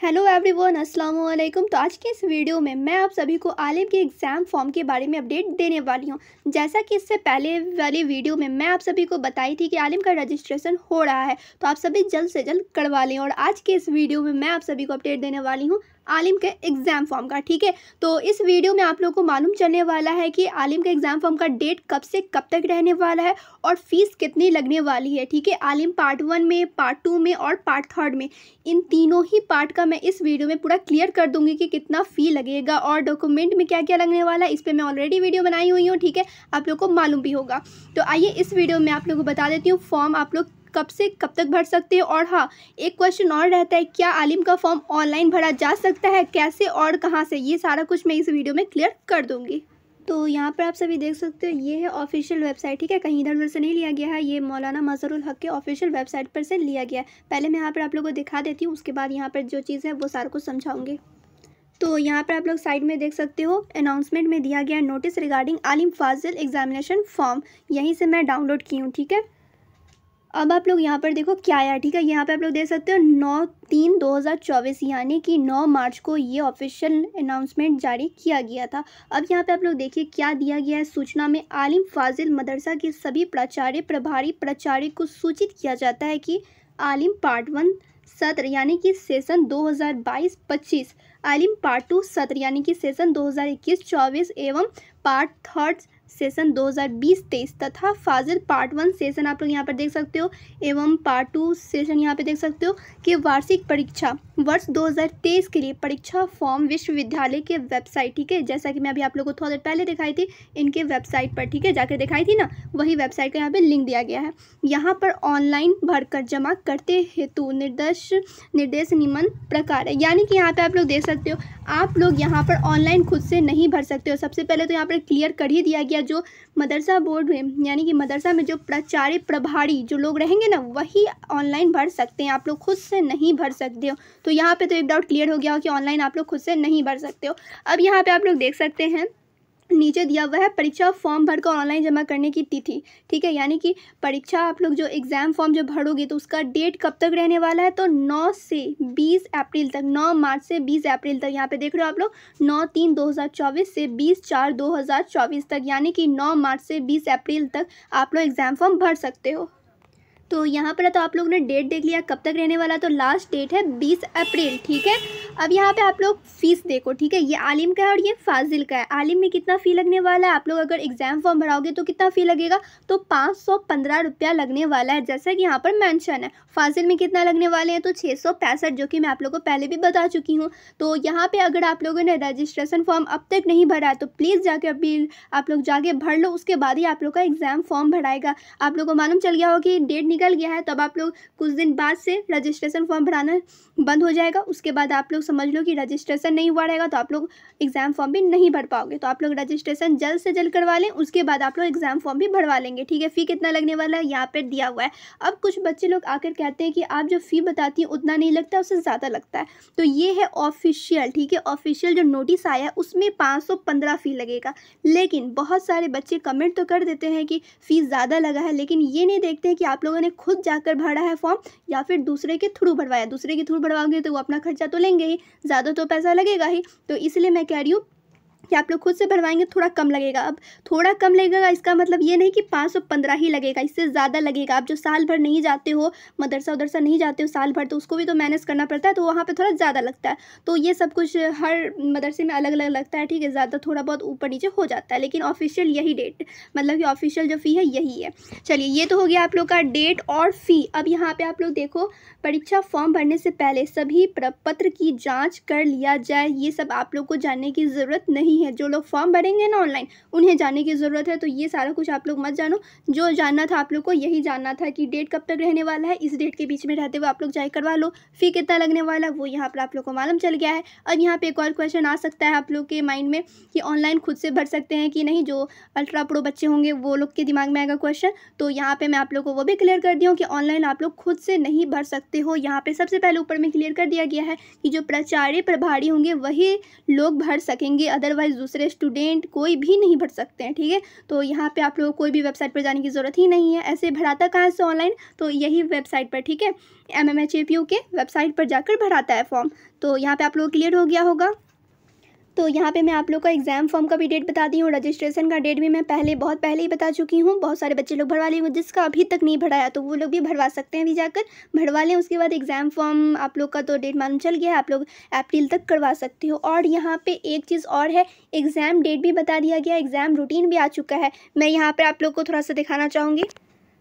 Hello everyone, अस्सलाम वालेकुम। तो आज के इस वीडियो में मैं आप सभी को आलिम के एग्ज़ाम फॉर्म के बारे में अपडेट देने वाली हूं। जैसा कि इससे पहले वाली वीडियो में मैं आप सभी को बताई थी कि आलिम का रजिस्ट्रेशन हो रहा है, तो आप सभी जल्द से जल्द करवा लें। और आज के इस वीडियो में मैं आप सभी को अपडेट देने वाली हूं आलिम के एग्ज़ाम फॉर्म का। ठीक है, तो इस वीडियो में आप लोगों को मालूम चलने वाला है कि आलिम के एग्ज़ाम फॉर्म का डेट कब से कब तक रहने वाला है और फीस कितनी लगने वाली है। ठीक है, आलिम पार्ट 1 में, पार्ट 2 में और पार्ट 3 में, इन तीनों ही पार्ट का मैं इस वीडियो में पूरा क्लियर कर दूंगी कि कितना फ़ी लगेगा और डॉक्यूमेंट में क्या क्या लगने वाला है। इस पर मैं ऑलरेडी वीडियो बनाई हुई हूँ। ठीक है, आप लोग को मालूम भी होगा। तो आइए इस वीडियो में आप लोग को बता देती हूँ फॉर्म आप लोग कब से कब तक भर सकते हैं। और हाँ, एक क्वेश्चन और रहता है, क्या आलिम का फॉर्म ऑनलाइन भरा जा सकता है, कैसे और कहाँ से, ये सारा कुछ मैं इस वीडियो में क्लियर कर दूंगी। तो यहाँ पर आप सभी देख सकते हो, ये है ऑफिशियल वेबसाइट। ठीक है, कहीं इधर उधर से नहीं लिया गया है, ये मौलाना मजहरुल हक के ऑफिशियल वेबसाइट पर से लिया गया है। पहले मैं यहाँ पर आप लोगों को दिखा देती हूँ, उसके बाद यहाँ पर जो चीज़ है वो सारा कुछ समझाऊंगी। तो यहाँ पर आप लोग साइड में देख सकते हो, अनाउंसमेंट में दिया गया नोटिस रिगार्डिंग आलिम फाजिल एग्जामिनेशन फॉर्म, यहीं से मैं डाउनलोड की हूँ। ठीक है, अब आप लोग यहाँ पर देखो क्या आया। ठीक है, यहाँ पे आप लोग देख सकते हो 9/3/2024 यानी कि 9 मार्च को ये ऑफिशियल अनाउंसमेंट जारी किया गया था। अब यहाँ पे आप लोग देखिए क्या दिया गया है सूचना में, आलिम फाजिल मदरसा के सभी प्राचार्य प्रभारी प्राचार्य को सूचित किया जाता है कि आलिम पार्ट 1 सत्र यानी कि सेशन 2022-25, आलिम पार्ट 2 सत्र यानी कि सेशन 2021-24 एवं पार्ट 3 सेशन 2020-23 तथा फाजिल पार्ट 1 सेशन आप लोग यहाँ पर देख सकते हो एवं पार्ट 2 सेशन यहाँ पे देख सकते हो कि वार्षिक परीक्षा वर्ष 2023 के लिए परीक्षा फॉर्म विश्वविद्यालय के वेबसाइट, ठीक है, जैसा कि मैं अभी आप लोगों को थोड़ा देर पहले दिखाई थी इनके वेबसाइट पर, ठीक है, जाकर दिखाई थी ना, वही वेबसाइट का यहाँ पे लिंक दिया गया है। यहाँ पर ऑनलाइन भरकर जमा करते हेतु निर्देश निम्न प्रकार है, यानी कि यहाँ पे आप लोग देख सकते हो, आप लोग यहाँ पर ऑनलाइन खुद से नहीं भर सकते हो। सबसे पहले तो यहाँ पर क्लियर कर ही दिया गया, जो मदरसा बोर्ड में यानी कि मदरसा में जो प्राचार्य प्रभारी जो लोग रहेंगे ना, वही ऑनलाइन भर सकते हैं, आप लोग खुद से नहीं भर सकते हो। तो यहाँ पे तो एक डाउट क्लियर हो गया हो कि ऑनलाइन आप लोग खुद से नहीं भर सकते हो। अब यहाँ पे आप लोग देख सकते हैं नीचे दिया हुआ है परीक्षा फॉर्म भरकर ऑनलाइन जमा करने की तिथि। ठीक है, यानी कि परीक्षा आप लोग जो एग्ज़ाम फॉर्म जो भरोगे तो उसका डेट कब तक रहने वाला है, तो 9 से 20 अप्रैल तक, 9 मार्च से 20 अप्रैल तक। यहाँ पे देख रहे हो आप लोग 9/3/2024 से 20/4/2024 तक, यानी कि 9 मार्च से 20 अप्रैल तक आप लोग एग्ज़ाम फॉर्म भर सकते हो। तो यहाँ पर तो आप लोगों ने डेट देख लिया कब तक रहने वाला, तो लास्ट डेट है 20 अप्रैल। ठीक है, अब यहाँ पे आप लोग फीस देखो। ठीक है, ये आलिम का है और ये फाजिल का है। आलिम में कितना फ़ी लगने वाला है, आप लोग अगर एग्ज़ाम फॉर्म भराओगे तो कितना फ़ी लगेगा, तो 515 रुपया लगने वाला है, जैसा कि यहाँ पर मेंशन है। फाजिल में कितना लगने वाले हैं, तो 665, जो कि मैं आप लोगों को पहले भी बता चुकी हूँ। तो यहाँ पर अगर आप लोगों ने रजिस्ट्रेशन फॉर्म अब तक नहीं भरा है तो प्लीज़ जाके अभी आप लोग जाके भर लो, उसके बाद ही आप लोग का एग्ज़ाम फॉर्म भराएगा। आप लोग को मालूम चल गया हो कि डेट निकल गया है, तब आप लोग कुछ दिन बाद से रजिस्ट्रेशन फॉर्म भराना बंद हो जाएगा। उसके बाद आप लोग समझ लो कि रजिस्ट्रेशन नहीं हुआ रहेगा, तो आप लोग एग्ज़ाम फॉर्म भी नहीं भर पाओगे। तो आप लोग रजिस्ट्रेशन जल्द से जल्द करवा लें, उसके बाद आप लोग एग्ज़ाम फॉर्म भी भरवा लेंगे। ठीक है, फ़ी कितना लगने वाला है यहाँ पर दिया हुआ है। अब कुछ बच्चे लोग आकर कहते हैं कि आप जो फ़ी बताती हैं उतना नहीं लगता, उससे ज़्यादा लगता है। तो ये है ऑफिशियल, ठीक है, ऑफिशियल जो नोटिस आया है उसमें 515 फ़ी लगेगा। लेकिन बहुत सारे बच्चे कमेंट तो कर देते हैं कि फ़ीस ज़्यादा लगा है, लेकिन ये नहीं देखते हैं कि आप लोगों ने खुद जाकर भरा है फॉर्म या फिर दूसरे के थ्रू भरवाया। दूसरे के थ्रू भरवाओगे तो वो अपना खर्चा तो लेंगे ही, ज़्यादा तो पैसा लगेगा ही। तो इसलिए मैं कह रही हूँ कि आप लोग खुद से भरवाएंगे थोड़ा कम लगेगा। अब थोड़ा कम लगेगा इसका मतलब ये नहीं कि 515 ही लगेगा, इससे ज़्यादा लगेगा। आप जो साल भर नहीं जाते हो, मदरसा उदरसा नहीं जाते हो साल भर, तो उसको भी तो मैनेज करना पड़ता है, तो वहाँ पे थोड़ा ज़्यादा लगता है। तो ये सब कुछ हर मदरसे में अलग अलग लगता है। ठीक है, ज़्यादा थोड़ा बहुत ऊपर नीचे हो जाता है, लेकिन ऑफिशियल यही डेट, मतलब कि ऑफिशियल जो फ़ी है यही है। चलिए, ये तो हो गया आप लोग का डेट और फ़ी। अब यहाँ पर आप लोग देखो, परीक्षा फॉर्म भरने से पहले सभी प्रपत्र की जाँच कर लिया जाए, ये सब आप लोग को जानने की ज़रूरत नहीं है। जो लोग फॉर्म भरेंगे ना ऑनलाइन, उन्हें जानने की ज़रूरत है। तो ये सारा कुछ आप लोग मत जानो, जो जानना था आप लोग को यही जानना था कि डेट कब तक रहने वाला है, इस डेट के बीच में रहते हुए आप लोग जाए करवा लो। फ़ी कितना लगने वाला है वो यहाँ पर आप लोग को मालूम चल गया है। अब यहाँ पे एक और क्वेश्चन आ सकता है आप लोग के माइंड में कि ऑनलाइन खुद से भर सकते हैं कि नहीं, जो अल्ट्रा प्रो बच्चे होंगे वो लोग के दिमाग में आएगा क्वेश्चन। तो यहाँ पर मैं आप लोग को वो भी क्लियर कर दी हूँ कि ऑनलाइन आप लोग खुद से नहीं भर सकते हो। यहाँ पर सबसे पहले ऊपर में क्लियर कर दिया गया है कि जो प्राचार्य प्रभारी होंगे वही लोग भर सकेंगे, अदरवाइज बॉयज़, दूसरे स्टूडेंट कोई भी नहीं भर सकते हैं, ठीक है। तो यहाँ पे आप लोगों को कोई भी वेबसाइट पर जाने की ज़रूरत ही नहीं है। ऐसे भराता कहाँ से ऑनलाइन, तो यही वेबसाइट पर, ठीक है, MMHAPU के वेबसाइट पर जाकर भराता है फॉर्म। तो यहाँ पे आप लोग क्लियर हो गया होगा। तो यहाँ पे मैं आप लोग का एग्ज़ाम फॉर्म का भी डेट बता दी हूँ। रजिस्ट्रेशन का डेट भी मैं बहुत पहले ही बता चुकी हूँ। बहुत सारे बच्चे लोग भरवा लिए, जिसका अभी तक नहीं भराया तो वो लोग भी भरवा सकते हैं, अभी जाकर भरवा लें। उसके बाद एग्ज़ाम फॉर्म आप लोग का तो डेट मालूम चल गया है, आप लोग अप्रैल तक करवा सकते हो। और यहाँ पे एक चीज़ और है, एग्ज़ाम डेट भी बता दिया गया, एग्ज़ाम रूटीन भी आ चुका है। मैं यहाँ पर आप लोग को थोड़ा सा दिखाना चाहूँगी।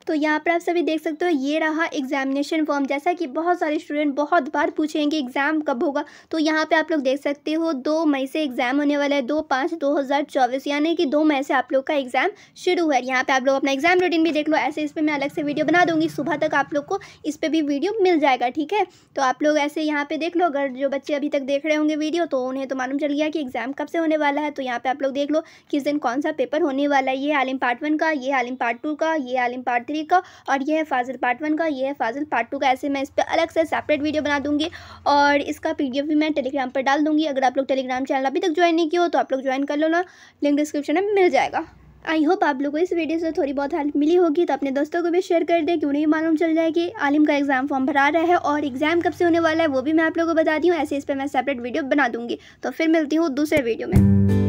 तो यहाँ पर आप सभी देख सकते हो, ये रहा एग्जामिनेशन फॉर्म। जैसा कि बहुत सारे स्टूडेंट बहुत बार पूछेंगे एग्ज़ाम कब होगा, तो यहाँ पे आप लोग देख सकते हो 2 मई से एग्ज़ाम होने वाला है, 2/5/2024, यानी कि 2 मई से आप लोग का एग्ज़ाम शुरू है। यहाँ पे आप लोग अपना एग्ज़ाम रूटीन भी देख लो। ऐसे इस पर मैं अलग से वीडियो बना दूँगी, सुबह तक आप लोग को इस पर भी वीडियो मिल जाएगा, ठीक है। तो आप लोग ऐसे यहाँ पर देख लो। अगर जो बच्चे अभी तक देख रहे होंगे वीडियो, तो उन्हें तो मालूम चल गया कि एग्ज़ाम कब से होने वाला है। तो यहाँ पर आप लोग देख लो किस दिन कौन सा पेपर होने वाला है। ये आलिम पार्ट 1 का, ये आलिम पार्ट 2 का, ये आलिम पार्ट 3 का, और ये है फाजिल पार्ट 1 का, ये है फाजिल पार्ट 2 का। ऐसे मैं इस पर अलग से सेपरेट वीडियो बना दूंगी और इसका PDF भी मैं टेलीग्राम पर डाल दूंगी। अगर आप लोग टेलीग्राम चैनल अभी तक ज्वाइन नहीं किया हो तो आप लोग ज्वाइन कर लो ना, लिंक डिस्क्रिप्शन में मिल जाएगा। आई होप आप लोगों को इस वीडियो से थोड़ी बहुत हेल्प मिली होगी। तो अपने दोस्तों को भी शेयर कर दें कि उन्हें मालूम चल जाए कि आलिम का एग्ज़ाम फॉर्म भरा रहा है और एग्ज़ाम कब से होने वाला है वो भी मैं आप लोगों को बता दी हूँ। ऐसे इस पर मैं सेपरेट वीडियो बना दूंगी। तो फिर मिलती हूँ दूसरे वीडियो में।